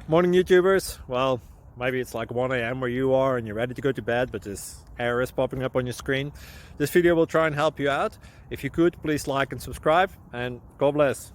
Morning, YouTubers. Well, maybe it's like 1 a.m. where you are and you're ready to go to bed, but this error is popping up on your screen. This video will try and help you out. If you could, please like and subscribe, and God bless.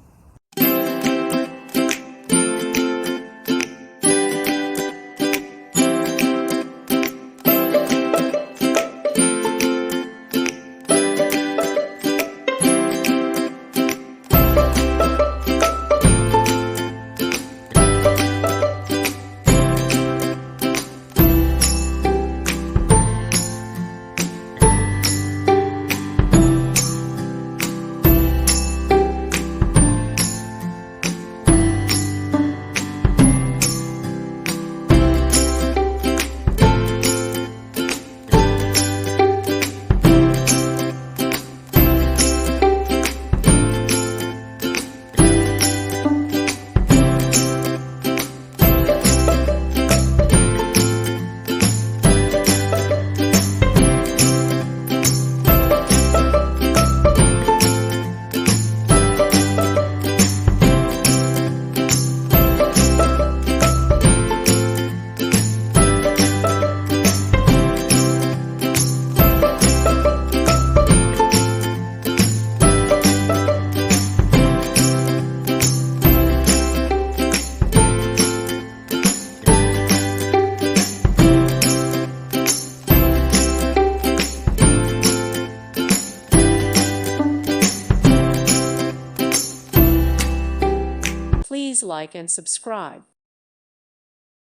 Please like and subscribe.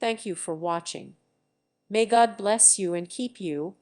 Thank you for watching. May God bless you and keep you.